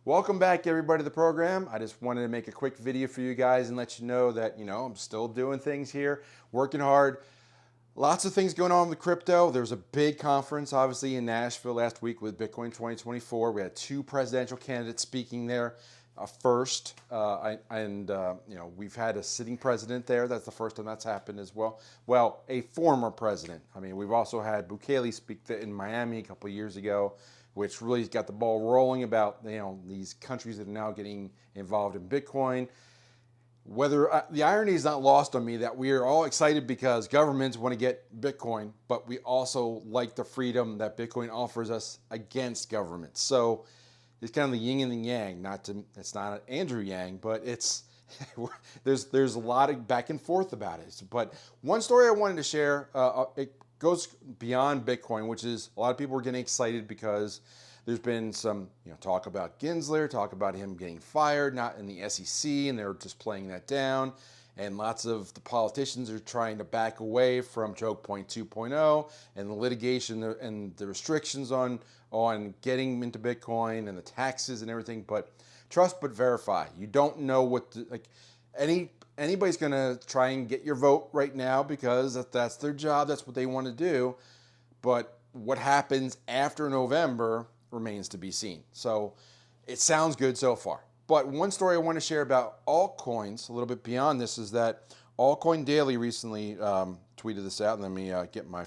Welcome back, everybody, to the program. I just wanted to make a quick video for you guys and let you know that, I'm still doing things here, working hard. Lots of things going on with crypto. There was a big conference, obviously, in Nashville last week with Bitcoin 2024. We had two presidential candidates speaking there first. We've had a sitting president there. That's the first time that's happened as well. Well, a former president. I mean, we've also had Bukele speak in Miami a couple of years ago, which really got the ball rolling about these countries that are now getting involved in Bitcoin. Whether the irony is not lost on me that we are all excited because governments want to get Bitcoin, but we also like the freedom that Bitcoin offers us against governments. So it's kind of the yin and the yang. It's not Andrew Yang, but it's there's a lot of back and forth about it. But one story I wanted to share, it goes beyond Bitcoin, which is a lot of people are getting excited because there's been some talk about Gensler, talk about him getting fired, not in the SEC, and they're just playing that down. And lots of the politicians are trying to back away from Choke Point 2.0 and the litigation and the restrictions on getting into Bitcoin and the taxes and everything. But trust but verify. You don't know what anybody's going to try and get your vote right now because that's their job. That's what they want to do. But what happens after November remains to be seen. So it sounds good so far. But one story I want to share about altcoins, a little bit beyond this, is that Altcoin Daily recently tweeted this out. Let me get my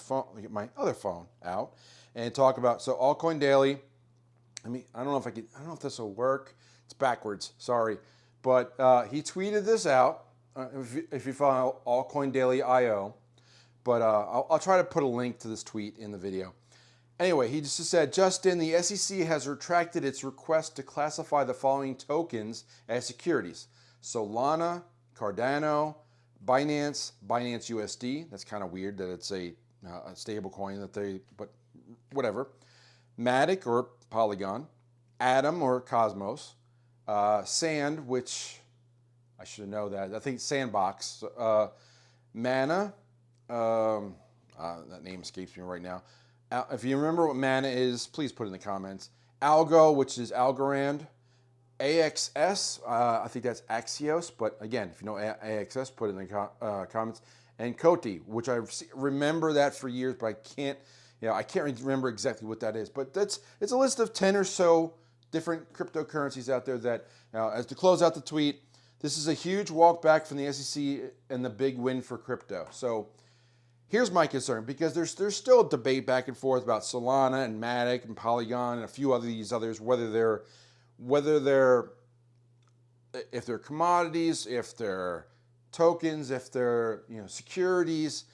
other phone out and talk about. So Altcoin Daily. I don't know if this will work. It's backwards. Sorry, but he tweeted this out. If you follow Altcoin Daily IO, but I'll try to put a link to this tweet in the video. Anyway, he just said, Justin, the SEC has retracted its request to classify the following tokens as securities: Solana, Cardano, Binance USD. That's kind of weird that it's a stable coin but whatever. Matic or Polygon, Atom or Cosmos, Sand, which I should know that. I think Sandbox, Mana. That name escapes me right now. If you remember what Mana is, please put it in the comments. Algo, which is Algorand. AXS, I think that's Axios, but again, if you know AXS, put it in the comments. And Koti, which I remember that for years, but I can't remember exactly what that is. But it's a list of 10 or so different cryptocurrencies out there that, as to close out the tweet, this is a huge walk back from the SEC and the big win for crypto. So here's my concern, because there's still a debate back and forth about Solana and Matic and Polygon and a few of these others, if they're commodities, if they're tokens, if they're securities.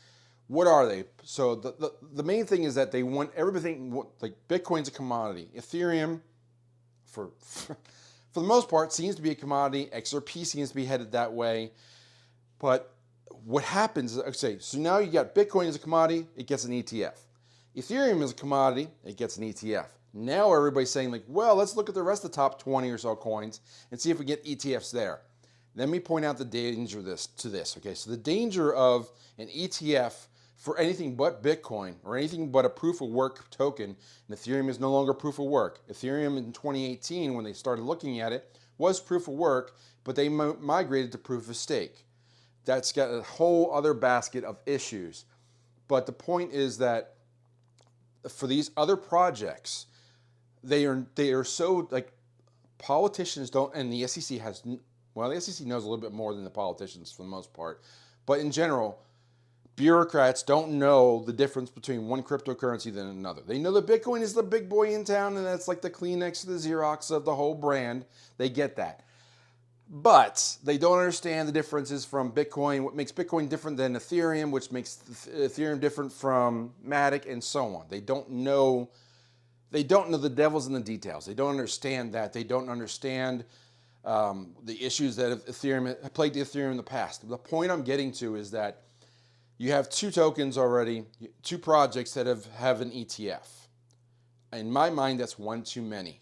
What are they? So the main thing is that they want everything, like Bitcoin's a commodity. Ethereum, for the most part, seems to be a commodity. XRP seems to be headed that way. But what happens, so now you got Bitcoin as a commodity, it gets an ETF. Ethereum is a commodity, it gets an ETF. Now everybody's saying well, let's look at the rest of the top 20 or so coins and see if we get ETFs there. Let me point out the danger to this. Okay, so the danger of an ETF for anything but Bitcoin or anything but a proof of work token, and Ethereum is no longer proof of work. Ethereum in 2018, when they started looking at it, was proof of work, but they migrated to proof of stake. That's got a whole other basket of issues. But the point is that for these other projects, they are so politicians don't, and the SEC the SEC knows a little bit more than the politicians for the most part. But in general, bureaucrats don't know the difference between one cryptocurrency than another. They know that Bitcoin is the big boy in town, and that's like the Kleenex to the Xerox of the whole brand. They get that. But they don't understand the differences from Bitcoin, what makes Bitcoin different than Ethereum, which makes Ethereum different from Matic, and so on. They don't know the devil's in the details. They don't understand that. They don't understand the issues that have plagued Ethereum in the past. The point I'm getting to is that you have two tokens already, two projects that have an ETF. In my mind, that's one too many.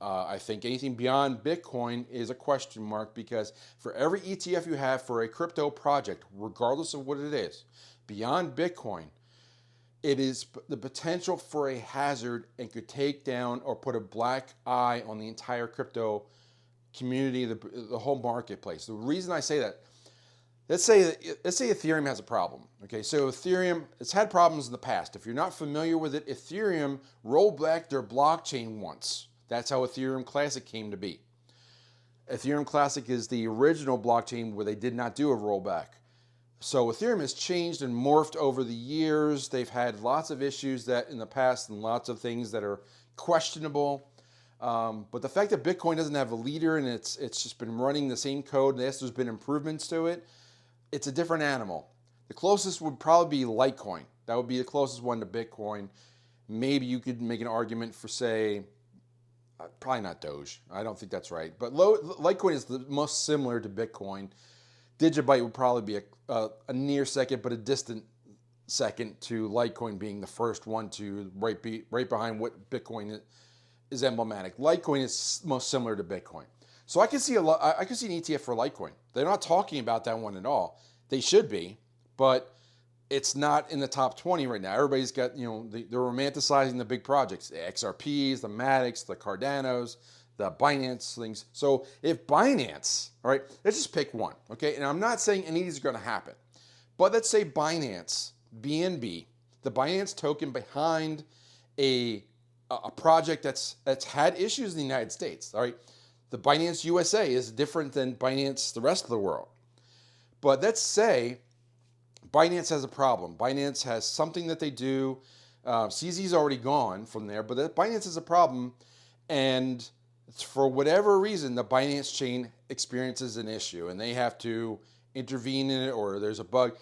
I think anything beyond Bitcoin is a question mark, because for every ETF you have for a crypto project, regardless of what it is, beyond Bitcoin, it is the potential for a hazard and could take down or put a black eye on the entire crypto community, the whole marketplace. The reason I say that, let's say Ethereum has a problem. Okay, so Ethereum, it's had problems in the past. If you're not familiar with it, Ethereum rolled back their blockchain once. That's how Ethereum Classic came to be. Ethereum Classic is the original blockchain where they did not do a rollback. So Ethereum has changed and morphed over the years. They've had lots of issues that in the past and lots of things that are questionable. But the fact that Bitcoin doesn't have a leader and it's just been running the same code, and yes, there's been improvements to it, it's a different animal. The closest would probably be Litecoin. That would be the closest one to Bitcoin. Maybe you could make an argument for, say, probably not Doge. I don't think that's right. But Litecoin is the most similar to Bitcoin. Digibyte would probably be a near second, but a distant second to Litecoin being the first one to right behind what Bitcoin is emblematic. Litecoin is most similar to Bitcoin. So I can see an ETF for Litecoin. They're not talking about that one at all. They should be, but it's not in the top 20 right now. Everybody's got, they're romanticizing the big projects, the XRPs, the Matics, the Cardanos, the Binance things. So if Binance, all right, let's just pick one, okay? And I'm not saying any of these are going to happen, but let's say Binance, BNB, the Binance token behind a project that's had issues in the United States, all right? The Binance USA is different than Binance the rest of the world. But let's say Binance has a problem. Binance has something that they do. CZ's already gone from there, but Binance has a problem, and for whatever reason, the Binance chain experiences an issue, and they have to intervene in it, or there's a bug.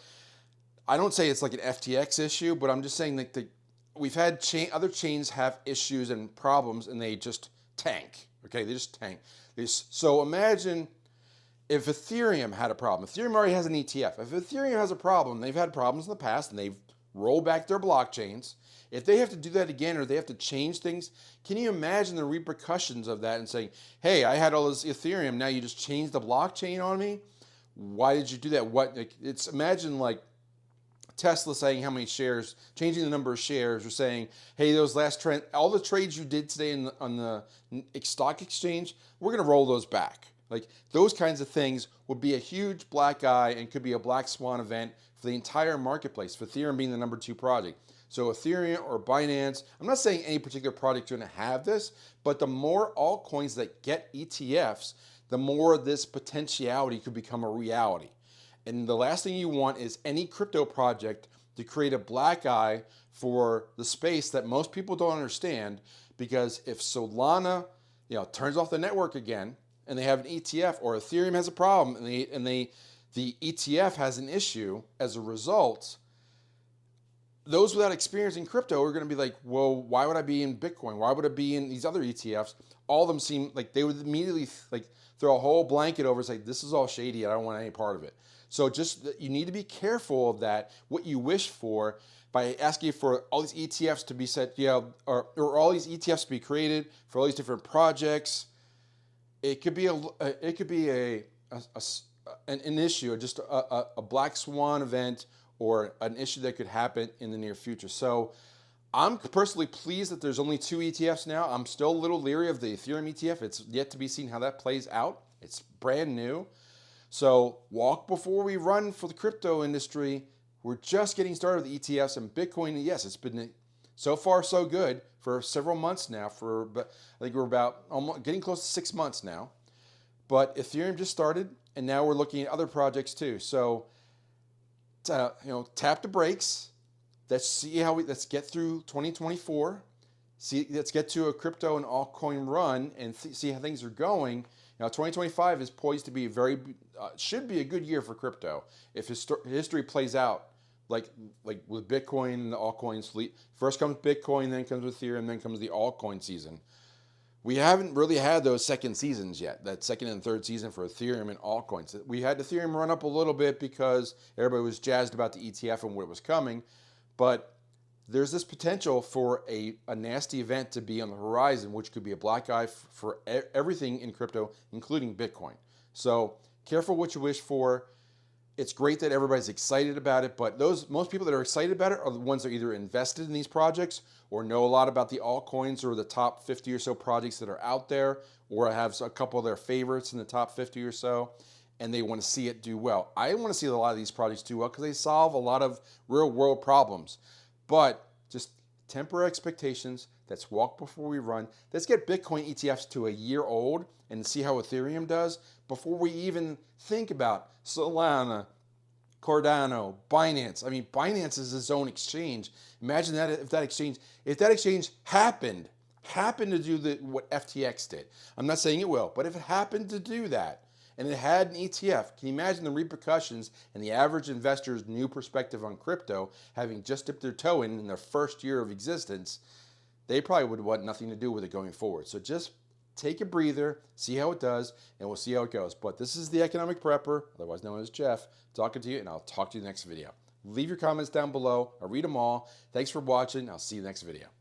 I don't say it's like an FTX issue, but I'm just saying that we've had other chains have issues and problems, and they just tank. Okay, they just tank. So imagine if Ethereum had a problem. Ethereum already has an ETF. If Ethereum has a problem, they've had problems in the past, and they've rolled back their blockchains. If they have to do that again, or they have to change things, can you imagine the repercussions of that and saying, hey, I had all this Ethereum, now you just changed the blockchain on me? Why did you do that? Imagine like Tesla saying how many shares, changing the number of shares, or saying, hey, those last all the trades you did today on the stock exchange, we're going to roll those back. Like those kinds of things would be a huge black eye and could be a black swan event for the entire marketplace, for Ethereum being the number 2 project. So Ethereum or Binance, I'm not saying any particular project is going to have this, but the more altcoins that get ETFs, the more this potentiality could become a reality. And the last thing you want is any crypto project to create a black eye for the space that most people don't understand, because if Solana, turns off the network again and they have an ETF, or Ethereum has a problem and the ETF has an issue as a result, those without experience in crypto are going to be like, well, why would I be in Bitcoin? Why would I be in these other ETFs? All of them seem like they would immediately throw a whole blanket over and say, this is all shady, I don't want any part of it. So just, you need to be careful of that, what you wish for, by asking for all these ETFs to be set, or all these ETFs to be created for all these different projects. It could be an issue, or just a black swan event, or an issue that could happen in the near future. So I'm personally pleased that there's only 2 ETFs now. I'm still a little leery of the Ethereum ETF. It's yet to be seen how that plays out. It's brand new. So walk before we run for the crypto industry. We're just getting started with ETFs, and Bitcoin, yes, it's been so far so good for several months now. I think we're about almost getting close to 6 months now. But Ethereum just started, and now we're looking at other projects too. So tap the brakes. Let's get through 2024. Let's get to a crypto and altcoin run and see how things are going. Now, 2025 is poised to be should be a good year for crypto if history plays out like with Bitcoin and the altcoins. First comes Bitcoin, then comes Ethereum, then comes the altcoin season. We haven't really had those second seasons yet, that second and third season for Ethereum and altcoins. We had Ethereum run up a little bit because everybody was jazzed about the ETF and what was coming, but there's this potential for a nasty event to be on the horizon, which could be a black eye for everything in crypto, including Bitcoin. So careful what you wish for. It's great that everybody's excited about it, but most people that are excited about it are the ones that are either invested in these projects or know a lot about the altcoins or the top 50 or so projects that are out there, or have a couple of their favorites in the top 50 or so, and they want to see it do well. I want to see a lot of these projects do well because they solve a lot of real world problems. But just temper expectations. Let's walk before we run. Let's get Bitcoin ETFs to a year old and see how Ethereum does before we even think about Solana, Cardano, Binance. I mean, Binance is its own exchange. Imagine that if that exchange happened to do what FTX did. I'm not saying it will, but if it happened to do that and it had an ETF, can you imagine the repercussions and the average investor's new perspective on crypto, having just dipped their toe in their first year of existence? They probably would want nothing to do with it going forward. So just take a breather, see how it does, and we'll see how it goes. But this is the Economic Prepper, otherwise known as Jeff, talking to you, and I'll talk to you in the next video. Leave your comments down below. I read them all. Thanks for watching. I'll see you in the next video.